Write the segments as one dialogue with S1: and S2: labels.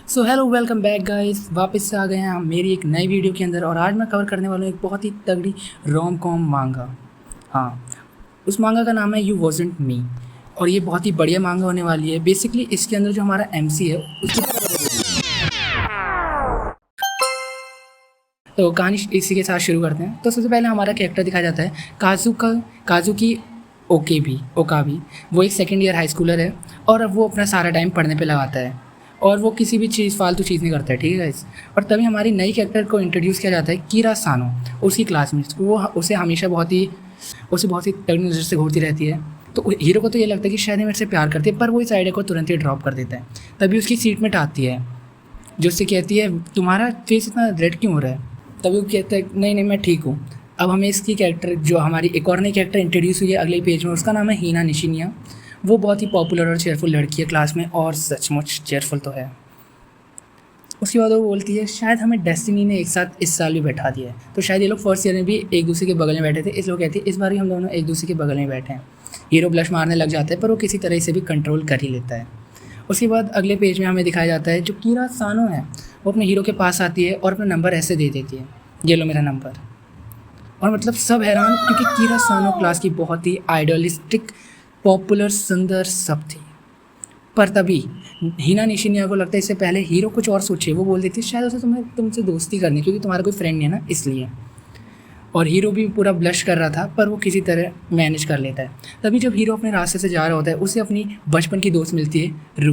S1: So hello welcome back guys, वापस से आ गए हैं हम मेरी एक नई वीडियो के अंदर। और आज मैं कवर करने वाला हूँ एक बहुत ही तगड़ी रोम कॉम मांगा। हाँ, उस मांगा का नाम है यू वॉजेंट मी। और ये बहुत ही बढ़िया मांगा होने वाली है। बेसिकली इसके अंदर जो हमारा एमसी है उसकी तो कहानी इसी के साथ शुरू करते हैं। तो सबसे पहले हमारा कैरेक्टर दिखाया जाता है काजू की ओकाबी। वो एक सेकेंड ईयर हाई स्कूलर है और अब वो अपना सारा टाइम पढ़ने पे लगाता है और वो किसी भी फालतू चीज़ नहीं करता है। ठीक है गाइस। और तभी हमारी नई कैरेक्टर को इंट्रोड्यूस किया जाता है कीरा सानो, उसकी क्लासमेट्स। वो उसे हमेशा बहुत ही तगड़ी नज़र से घूरती रहती है। तो हीरो को तो ये लगता है कि शायद ये मेरे से प्यार करती है, पर वो इस आइडिया को तुरंत ही ड्रॉप कर देता है। तभी उसकी सीटमेट आती है जो उससे कहती है तुम्हारा फेस इतना रेड क्यों हो रहा है। तभी वो कहता है नहीं नहीं मैं ठीक हूँ। अब हमें इसकी कैरेक्टर जो हमारी एक और नई कैरेक्टर इंट्रोड्यूस हुई है अगले पेज में, उसका नाम है हीना निशिनिया। वो बहुत ही पॉपुलर और चेयरफुल लड़की है क्लास में, और सचमुच चेयरफुल तो है। उसके बाद वो बोलती है शायद हमें डेस्टिनी ने एक साथ इस साल भी बैठा दिया है। तो शायद ये लोग फर्स्ट ईयर में भी एक दूसरे के बगल में बैठे थे, इसलिए कहती है इस बार भी हम दोनों एक दूसरे के बगल में बैठे हैं। हीरो ब्लश मारने लग जाता है, पर वो किसी तरह से भी कंट्रोल कर ही लेता है। उसके बाद अगले पेज में हमें दिखाया जाता है जो कीरा सानो है वो अपने हीरो के पास आती है और अपना नंबर ऐसे दे देती है, ये लो मेरा नंबर। और मतलब सब हैरान, क्योंकि कीरा सानो क्लास की बहुत ही आइडियलिस्टिक पॉपुलर सुंदर सब थी। पर तभी हीना निशिनिया को लगता है इससे पहले हीरो कुछ और सोचे, वो बोल देती है शायद उसे तुमसे दोस्ती करनी, क्योंकि तुम्हारा कोई फ्रेंड नहीं है ना, इसलिए। और हीरो भी पूरा ब्लश कर रहा था, पर वो किसी तरह मैनेज कर लेता है। तभी जब हीरो अपने रास्ते से जा रहा होता है उसे अपनी बचपन की दोस्त मिलती है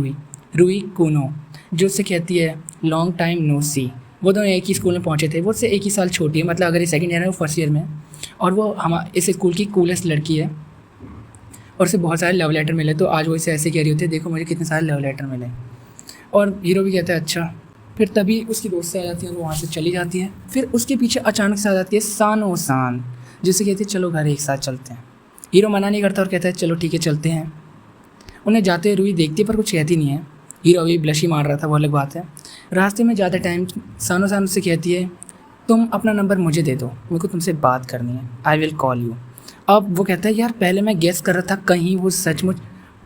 S1: रूई कूनो, जो उससे कहती है लॉन्ग टाइम नो सी। वो दोनों एक ही स्कूल में पहुंचे थे, वो उससे एक ही साल छोटी है, मतलब अगर ये सेकंड ईयर है वो फर्स्ट ईयर में है। और वो इस स्कूल की कूलेस्ट लड़की है और उसे बहुत सारे लव लेटर मिले। तो आज वो इसे ऐसे कह रही होती है देखो मुझे कितने सारे लव लेटर मिले। और हीरो भी कहता है अच्छा। फिर तभी उसकी दोस्त आ जाती है और वो वहाँ से चली जाती है। फिर उसके पीछे अचानक से आ जाती है सान, जिससे कहती है चलो घर एक साथ चलते हैं। हीरो मना नहीं करता और कहता है चलो ठीक है चलते हैं। उन्हें जाते हुए रूही देखती है पर कुछ कहती नहीं है। हीरो अभी ब्लश ही मार रहा था, वो अलग बात है। रास्ते में जाते टाइम सानो से कहती है तुम अपना नंबर मुझे दे दो, मेरे को तुमसे बात करनी है, आई विल कॉल यू। अब वो कहता है यार पहले मैं गेस कर रहा था कहीं वो सचमुच,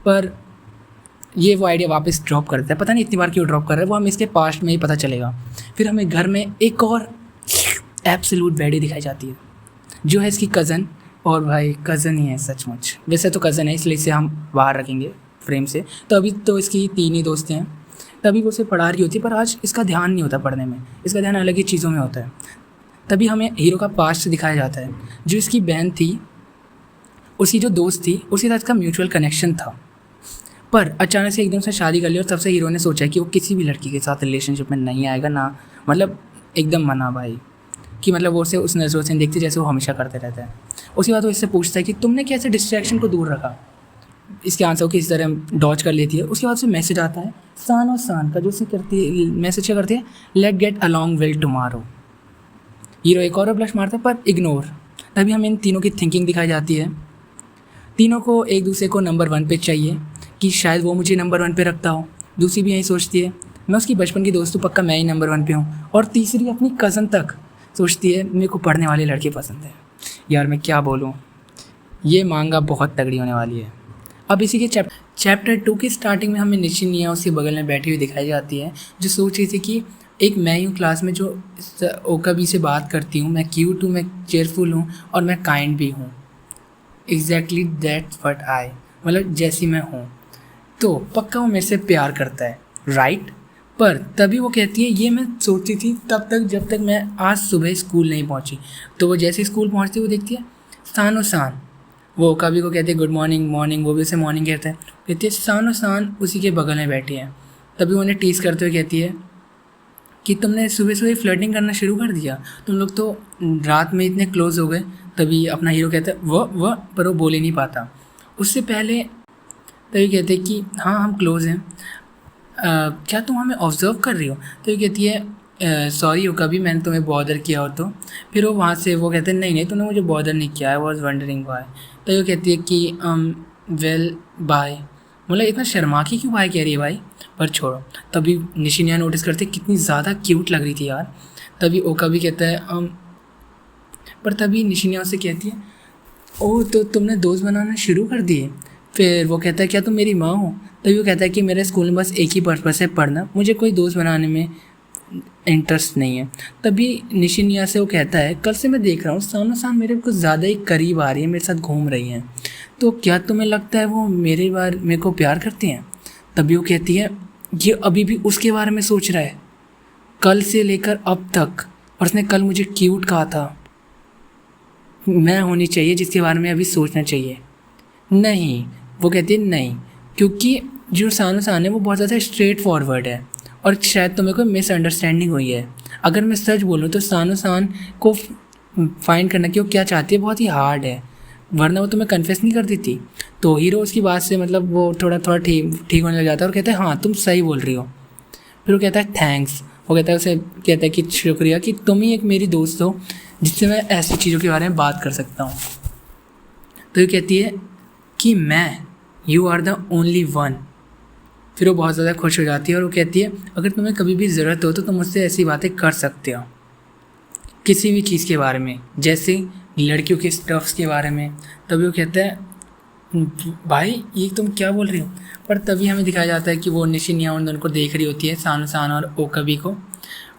S1: पर ये वो आइडिया वापस ड्रॉप कर देता है। पता नहीं इतनी बार क्यों ड्रॉप कर रहा है, वो हमें इसके पास्ट में ही पता चलेगा। फिर हमें घर में एक और एब्सोल्यूट बैडी दिखाई जाती है जो है इसकी कज़न। और भाई कज़न ही है सचमुच, वैसे तो कज़न है इसलिए इसे हम बाहर रखेंगे फ्रेम से। तो अभी तो इसकी 3 ही दोस्त हैं। तभी वो उसे पढ़ा रही होती है, पर आज इसका ध्यान नहीं होता पढ़ने में, इसका ध्यान अलग ही चीज़ों में होता है। तभी हमें हीरो का पास्ट दिखाया जाता है। जो इसकी बहन थी, उसकी जो दोस्त थी, उसके साथ इसका म्यूचुअल कनेक्शन था, पर अचानक से एकदम से शादी कर ली। और तब से हीरो ने सोचा कि वो किसी भी लड़की के साथ रिलेशनशिप में नहीं आएगा ना, मतलब एकदम मना भाई, कि मतलब वो उसे उस नज़रों से देखती जैसे वो हमेशा करते रहता है। उसके बाद वो इससे पूछता है कि तुमने कैसे डिस्ट्रैक्शन को दूर रखा। इसके आंसर को किसी तरह डॉज कर लेती है। उसके बाद उसे मैसेज आता है सान का, जो उसे करती है मैसेज क्या करती है let get along well tomorrow. Hero एक और ब्लश मारता है पर इग्नोर। तभी हमें इन तीनों की थिंकिंग दिखाई जाती है। तीनों को एक दूसरे को नंबर 1 पे चाहिए कि शायद वो मुझे नंबर 1 पे रखता हो। दूसरी भी यही सोचती है मैं उसकी बचपन की दोस्त हूँ, पक्का मैं ही नंबर 1 पे हूँ। और तीसरी अपनी कज़न तक सोचती है मेरे को पढ़ने वाले लड़के पसंद है। यार मैं क्या बोलूँ, ये मांगा बहुत तगड़ी होने वाली है। अब इसी के चैप्टर 2 की स्टार्टिंग में हमें निशिनिया उसके बगल में बैठी हुई दिखाई जाती है, जो सोच रही थी कि एक मैं ही हूँ क्लास में जो ओकाबी से बात करती हूँ, मैं क्यूट हूँ, मैं चेयरफुल हूँ और मैं काइंड भी हूँ। एग्जैक्टली दैट्स व्हाट आई, मतलब जैसी मैं हूँ। तो पक्का वो मेरे से प्यार करता है, राइट। पर तभी वो कहती है ये मैं सोचती थी तब तक जब तक मैं आज सुबह स्कूल नहीं पहुँची। तो वो जैसे स्कूल पहुँचती है वो देखती है सान, वो कभी को कहती है गुड मॉर्निंग, वो भी उसे मॉर्निंग कहता है। कहती है सान उसी के बगल में बैठी है। तभी उन्हें टीज़ करते हुए कहती है कि तुमने सुबह सुबह फ्लर्टिंग करना शुरू कर दिया, तुम लोग तो रात में इतने क्लोज हो गए। तभी अपना हीरो कहता है वह पर वो बोल ही नहीं पाता। उससे पहले तभी कहते हैं कि हाँ हम क्लोज हैं, क्या तुम हमें ऑब्जर्व कर रही हो। तो ये कहती है सॉरी हो कभी मैंने तुम्हें बॉदर किया हो तो। फिर वो वहाँ से वो कहते हैं नहीं तुमने मुझे बॉदर नहीं किया, आई वॉज वंडरिंग वाई। तो ये कहती है कि वेल बाय, मतलब इतना शर्मा के क्यों बाय कह रही है भाई, पर छोड़ो। तभी निशिनिया नोटिस करते कितनी ज़्यादा क्यूट लग रही थी यार। तभी ओका भी कहता है पर तभी निशिनिया उससे कहती है ओह तो तुमने दोस्त बनाना शुरू कर दिए। फिर वो कहता है क्या तुम मेरी माँ हो। तभी वो कहता है कि मेरे स्कूल में बस एक ही पर्पस है, पढ़ना, मुझे कोई दोस्त बनाने में इंटरेस्ट नहीं है। तभी निशिनिया से वो कहता है, कल से मैं देख रहा हूँ सानो सान मेरे कुछ ज़्यादा ही करीब आ रही है, मेरे साथ घूम रही हैं, तो क्या तुम्हें लगता है वो मेरे को प्यार करती हैं? तभी वो कहती है, ये अभी भी उसके बारे में सोच रहा है, कल से लेकर अब तक, और उसने कल मुझे क्यूट कहा था, मैं होनी चाहिए जिसके बारे में अभी सोचना चाहिए। नहीं, वो कहती है नहीं, क्योंकि जो सानो सान है वो बहुत ज़्यादा स्ट्रेट फॉरवर्ड है, और शायद तुम्हें कोई मिसअंडरस्टैंडिंग हुई है। अगर मैं सच बोलूँ तो सानो सान को फाइंड करना कि वो क्या चाहती है बहुत ही हार्ड है, वरना वो तुम्हें कन्फेस नहीं कर देती। तो हीरो उसकी बात से मतलब वो थोड़ा थोड़ा ठीक होने लग जाता है और कहता है हाँ तुम सही बोल रही हो। फिर वो कहता है थैंक्स, वो कहता है उसे कहता है कि शुक्रिया कि तुम ही एक मेरी दोस्त हो जिससे मैं ऐसी चीज़ों के बारे में बात कर सकता हूँ। तो ये कहती है कि मैं, you are the only one. फिर वो बहुत ज़्यादा खुश हो जाती है और वो कहती है अगर तुम्हें कभी भी ज़रूरत हो तो तुम मुझसे ऐसी बातें कर सकते हो, किसी भी चीज़ के बारे में, जैसे लड़कियों के स्टफ्स के बारे में। तभी वो कहता है भाई ये तुम क्या बोल रही हो? पर तभी हमें दिखाया जाता है कि वो निशिनिया उन दोनों को देख रही होती है, सानो सान और ओकाबी को,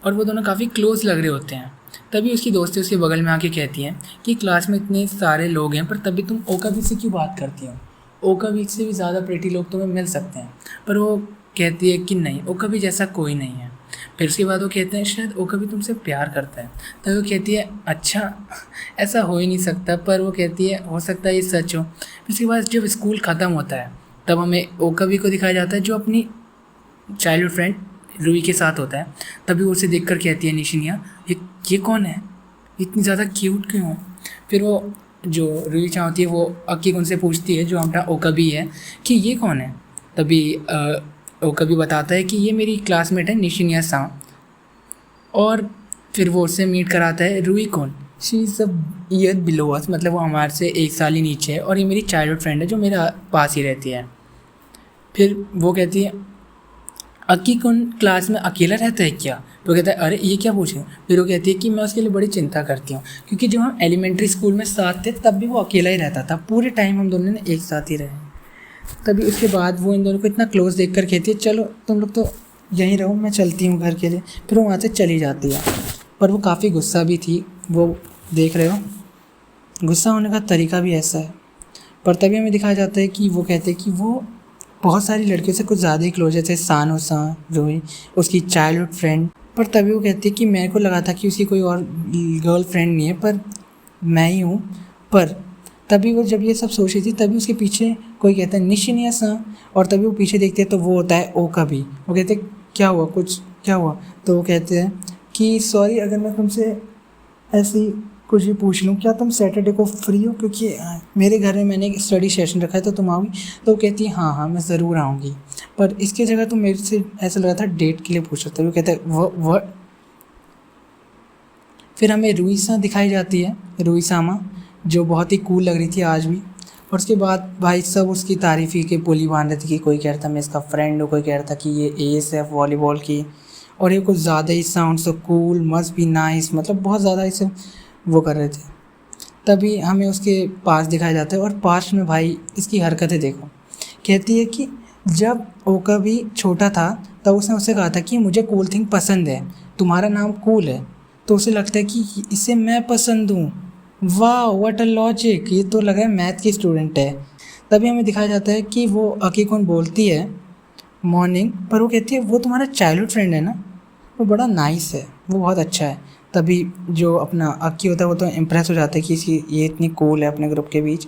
S1: और वो दोनों काफ़ी क्लोज लग रहे होते हैं। तभी उसकी दोस्ती उसके बगल में आके कहती हैं कि क्लास में इतने सारे लोग हैं पर तभी तुम ओकाबी से क्यों बात करती हो, ओकाबी से भी ज़्यादा प्रेटी लोग तुम्हें मिल सकते हैं। पर वो कहती है कि नहीं, ओकाबी जैसा कोई नहीं है। फिर उसके बाद वो कहते हैं शायद ओकाबी तुमसे प्यार करता है। तभी वो कहती है अच्छा ऐसा हो ही नहीं सकता, पर वो कहती है हो सकता है ये सच हो। फिर उसके बाद जब स्कूल ख़त्म होता है तब हमें ओकाबी को दिखाया जाता है जो अपनी चाइल्डहुड फ्रेंड रूई के साथ होता है। तभी वो उसे देख कर कहती है निशिनिया ये कौन है, इतनी ज़्यादा क्यूट क्यों हो? फिर वो जो रूई चाहती है वो अक्की उनसे पूछती है जो हमारा ओकाबी है कि ये कौन है। तभी ओकाबी बताता है कि ये मेरी क्लासमेट है निशिनिया सा, और फिर वो उससे मीट कराता है रूई कौन, she is a year below us, मतलब वो हमारे से एक साल ही नीचे है और ये मेरी चाइल्डहुड फ्रेंड है जो मेरे पास ही रहती है। फिर वो कहती है अक्की कौन क्लास में अकेला रहता है क्या? तो कहता है अरे ये क्या पूछे। फिर वो कहती है कि मैं उसके लिए बड़ी चिंता करती हूँ, क्योंकि जब हम एलिमेंट्री स्कूल में साथ थे तब भी वो अकेला ही रहता था, पूरे टाइम हम दोनों ने एक साथ ही रहे। तभी उसके बाद वो इन दोनों को इतना क्लोज देख कर कहती है चलो तुम लोग तो यहीं रहो, मैं चलती हूँ घर के लिए। फिर वो वहाँ से चली जाती है, पर वो काफ़ी गुस्सा भी थी, वो देख रहे हो गुस्सा होने का तरीका भी ऐसा है। पर तभी हमें दिखाया जाता है कि वो कहते हैं कि वो बहुत सारी लड़कियों से कुछ ज़्यादा ही क्लोज है, जैसे सानो सान, रूई उसकी चाइल्डहुड फ्रेंड। पर तभी वो कहती है कि मेरे को लगा था कि उसकी कोई और गर्ल फ्रेंड नहीं है, पर मैं ही हूँ। पर तभी वो जब ये सब सोच रही थी तभी उसके पीछे कोई कहता है निशिनिया सा, और तभी वो पीछे देखते हैं तो वो होता है ओकाबी। वो कहते हैं क्या हुआ, कुछ क्या हुआ? तो वो कहते हैं कि सॉरी अगर मैं तुमसे ऐसी कुछ भी पूछ लूँ, क्या तुम सैटरडे को फ्री हो, क्योंकि मेरे घर में मैंने एक स्टडी सेशन रखा है तो तुम आओगी? तो वो कहती है हाँ मैं ज़रूर आऊँगी, पर इसकी जगह तुम मेरे से ऐसा लगा था डेट के लिए पूछ सकते हो। वो कहता है वो फिर हमें रुईसा दिखाई जाती है, रुईसामा, जो बहुत ही कूल लग रही थी आज भी। और उसके बाद भाई सब उसकी तारीफ़ ही के बोली बांध रहे थे कि कोई कह रहा था मैं इसका फ्रेंड हूँ, कोई कह रहा था कि ये एस है वॉलीबॉल की, और ये कुछ ज़्यादा ही sound so cool must be nice, मतलब बहुत ज़्यादा इसे वो कर रहे थे। तभी हमें उसके पास दिखाया जाता है और पास में भाई इसकी हरकतें देखो। कहती है कि जब ओकाबी छोटा था तब उसने उससे कहा था कि मुझे कूल थिंग पसंद है, तुम्हारा नाम कूल है, तो उसे लगता है कि इसे मैं पसंद हूँ। वाह व्हाट अ लॉजिक, ये तो लग रहा है मैथ की स्टूडेंट है। तभी हमें दिखाया जाता है कि वो अकीकोन बोलती है मॉर्निंग, पर वो कहती है वो तुम्हारा चाइल्डहुड फ्रेंड है ना, वो बड़ा नाइस है, वो बहुत अच्छा है। तभी जो अपना अक्की होता है वो तो इम्प्रेस हो जाता है कि इसकी ये इतनी कूल है अपने ग्रुप के बीच।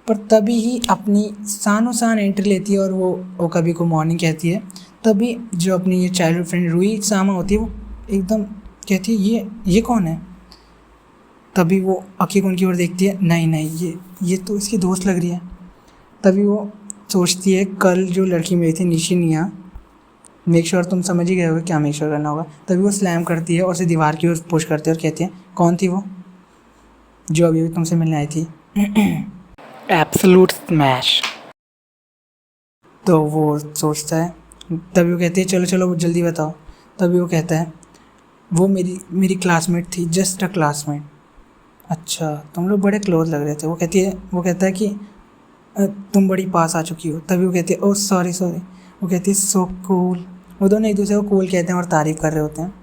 S1: पर तभी ही अपनी सानो सान एंट्री लेती है और वो ओकाबी को मॉर्निंग कहती है। तभी जो अपनी ये चाइल्डहुड फ्रेंड रूई सामा होती है वो एकदम कहती है ये कौन है? तभी वो अकीकोन की ओर देखती है, नहीं ये तो इसकी दोस्त लग रही है। तभी वो सोचती है कल जो लड़की मिली थी निशिनिया, मेक श्योर तुम समझ ही गए होगे क्या मेक श्योर करना होगा। तभी वो स्लैम करती है और उसे दीवार की ओर पुश करती है और कहती है कौन थी वो जो अभी तुमसे मिलने आई थी? Absolute smash. तो वो सोचता है, तभी वो कहती है चलो चलो जल्दी बताओ। तभी वो कहता है वो मेरी क्लासमेट थी, जस्ट अ क्लासमेट। अच्छा तुम लोग बड़े क्लोज लग रहे थे। वो कहता है कि
S2: तुम बड़ी पास आ चुकी हो। तभी वो कहती है ओह सॉरी सॉरी। वो कहती है सो कूल। वो दोनों एक दूसरे को कूल कहते हैं और तारीफ़ कर रहे होते हैं।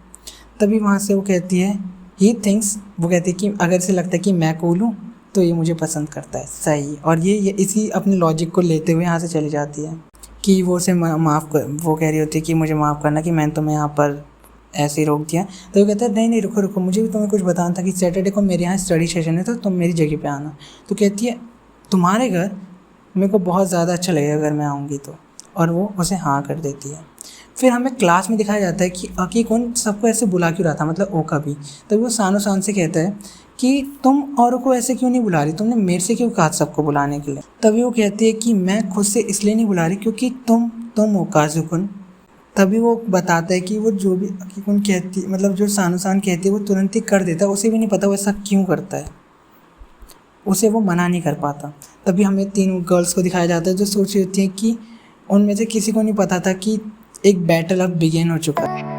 S2: तभी वहाँ से वो कहती है ही थिंक्स, वो कहती है कि अगर इसे लगता है कि मैं कूल हूँ तो ये मुझे पसंद करता है, सही। और ये इसी अपने लॉजिक को लेते हुए यहाँ से चली जाती है कि वो उसे माफ़ कर, वो कह रही होती है कि मुझे माफ़ करना कि मैंने तुम्हें यहाँ पर ऐसे ही रोक दिया। तो वो कहता है नहीं नहीं रुको रुको, मुझे भी तुम्हें कुछ बताना था कि सैटरडे को मेरे यहाँ स्टडी सेशन है तो तुम मेरी जगह पे आना। तो कहती है तुम्हारे घर, मेरे को बहुत ज़्यादा अच्छा लगेगा अगर मैं आऊँगी तो। और वो उसे हाँ कर देती है। फिर हमें क्लास में दिखाया जाता है कि कौन सबको ऐसे बुला क्यों रहा था, मतलब ओका भी। तभी वो सानो सान से कहता है कि तुम औरों को ऐसे क्यों नहीं बुला रही, तुमने मेरे से क्यों कहा सबको बुलाने के लिए। तभी वो कहती है कि मैं खुद से इसलिए नहीं बुला रही क्योंकि तुम हो काजुकुन। तभी वो बताता है कि वो जो भी अकीकुन कहती, मतलब जो सानो सान कहती है वो तुरंत ही कर देता है। उसे भी नहीं पता वो ऐसा क्यों करता है, उसे वो मना नहीं कर पाता। तभी हमें 3 गर्ल्स को दिखाया जाता है जो सोच रही होती हैं कि उनमें से किसी को नहीं पता था कि एक बैटल अब बिगिन हो चुका है।